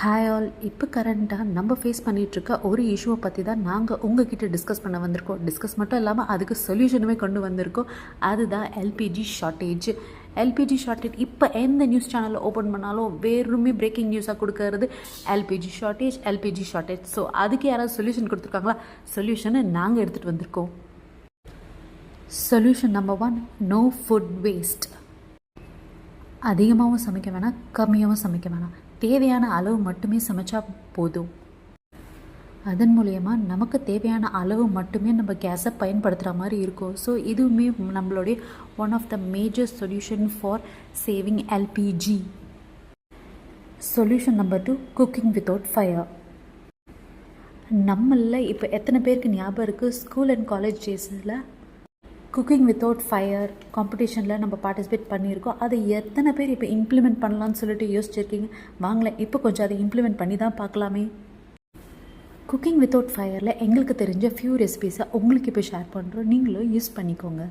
Hi all. இப்போ கரண்ட்டாக நம்ம ஃபேஸ் பண்ணிகிட்ருக்க ஒரு இஷ்யூவை பற்றி தான் நாங்கள் உங்ககிட்ட டிஸ்கஸ் பண்ண வந்திருக்கோம். டிஸ்கஸ் மட்டும் இல்லாமல் அதுக்கு சொல்யூஷனுமே கொண்டு வந்திருக்கோம். அதுதான் எல்பிஜி ஷார்ட்டேஜ். எல்பிஜி ஷார்ட்டேஜ் இப்போ எந்த நியூஸ் சேனலில் ஓப்பன் பண்ணாலும் வேறுமே பிரேக்கிங் நியூஸாக கொடுக்கறது எல்பிஜி ஷார்ட்டேஜ். ஸோ அதுக்கு யாராவது சொல்யூஷன் கொடுத்துருக்காங்களா? சொல்யூஷனை நாங்கள் எடுத்துகிட்டு வந்திருக்கோம். Solution number 1, no food waste. அதிகமாகவும் சமைக்க வேணாம், கம்மியாகவும் சமைக்க வேணாம். தேவையான அளவு மட்டுமே சமைச்சா போதும். அதன் மூலயமா நமக்கு தேவையான அளவு மட்டுமே நம்ம கேஸை பயன்படுத்துகிற மாதிரி இருக்கும். ஸோ இதுவுமே நம்மளுடைய one of the major solution for saving LPG. Solution number 2, cooking without fire. நம்மளில் இப்போ எத்தனை பேருக்கு ஞாபகம் இருக்குது, ஸ்கூல் அண்ட் காலேஜ் டேஸில் குக்கிங் வித்தவுட் ஃபயர் காம்படிஷனில் நம்ம பார்ட்டிசிபேட் பண்ணியிருக்கோம். அதை எத்தனை பேர் இப்போ இம்ப்ளிமெண்ட் பண்ணலான்னு சொல்லிட்டு யோசிச்சிருக்கீங்க? வாங்கலை, இப்போ கொஞ்சம் அதை இம்ப்ளிமெண்ட் பண்ணி தான் பார்க்கலாமே. குக்கிங் வித்தவுட் ஃபயரில் எங்களுக்கு தெரிஞ்ச ஃபியூ ரெசிபீஸை உங்களுக்கு இப்போ ஷேர் பண்ணுறோம், நீங்களும் யூஸ் பண்ணிக்கோங்க.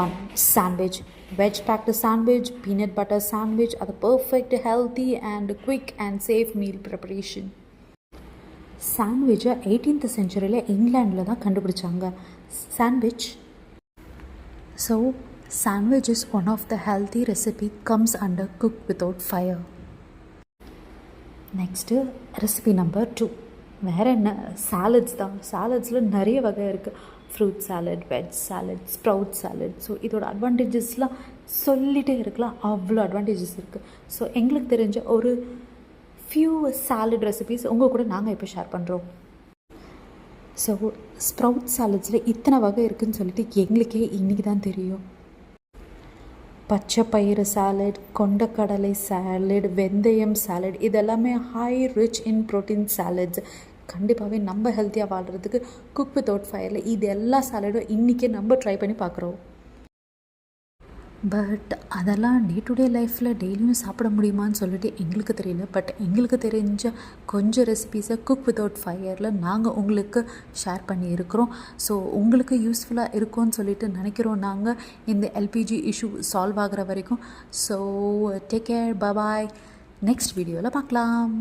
1, sandwich. Veg baked sandwich, peanut butter sandwich. அது perfect, healthy and quick and safe meal preparation. சாண்ட்விச்சை 18th செஞ்சுரியில் இங்கிலாண்டில் தான் கண்டுபிடிச்சாங்க. Sandwich is one of the healthy recipe comes under cook without fire. Next, recipe number 2. வேறு என்ன? Salads தான். சாலட்ஸில் நிறைய வகை இருக்குது. Fruit salad, veg salad, sprout salad. So இதோட அட்வான்டேஜஸ்லாம் சொல்லிகிட்டே இருக்கலாம், அவ்வளோ அட்வான்டேஜஸ் இருக்குது. ஸோ எங்களுக்கு தெரிஞ்ச ஒரு ஃபியூ சாலட் ரெசிபீஸ் உங்கள் கூட நாங்கள் இப்போ ஷேர் பண்ணுறோம். ஸோ ஸ்ப்ரவுட் சாலட்ஸில் இத்தனை வகை இருக்குதுன்னு சொல்லிட்டு எங்களுக்கே இன்றைக்கி தான் தெரியும். பச்சை பயிறு சாலட், கொண்டக்கடலை சாலட், வெந்தயம் சாலட், இதெல்லாமே high rich in protein salads. கண்டிப்பாகவே நம்ம ஹெல்த்தியாக வாழ்கிறதுக்கு குக் வித்தவுட் ஃபயரில் இது எல்லா சாலடும் இன்றைக்கே நம்ம ட்ரை பண்ணி பார்க்குறோம். பட் அதெல்லாம் டே டு டே லைஃப்பில் டெய்லியும் சாப்பிட முடியுமான்னு சொல்லிட்டு எங்களுக்கு தெரியல. பட் எங்களுக்கு தெரிஞ்ச கொஞ்சம் ரெசிபீஸை குக் வித்தவுட் ஃபயரில் நாங்கள் உங்களுக்கு ஷேர் பண்ணியிருக்கிறோம். ஸோ உங்களுக்கு யூஸ்ஃபுல்லாக இருக்கும்னு சொல்லிட்டு நினைக்கிறோம் நாங்கள், இந்த எல்பிஜி இஷ்யூ சால்வ் ஆகிற வரைக்கும். ஸோ டேக் கேர், பாய். நெக்ஸ்ட் வீடியோவில் பார்க்கலாம்.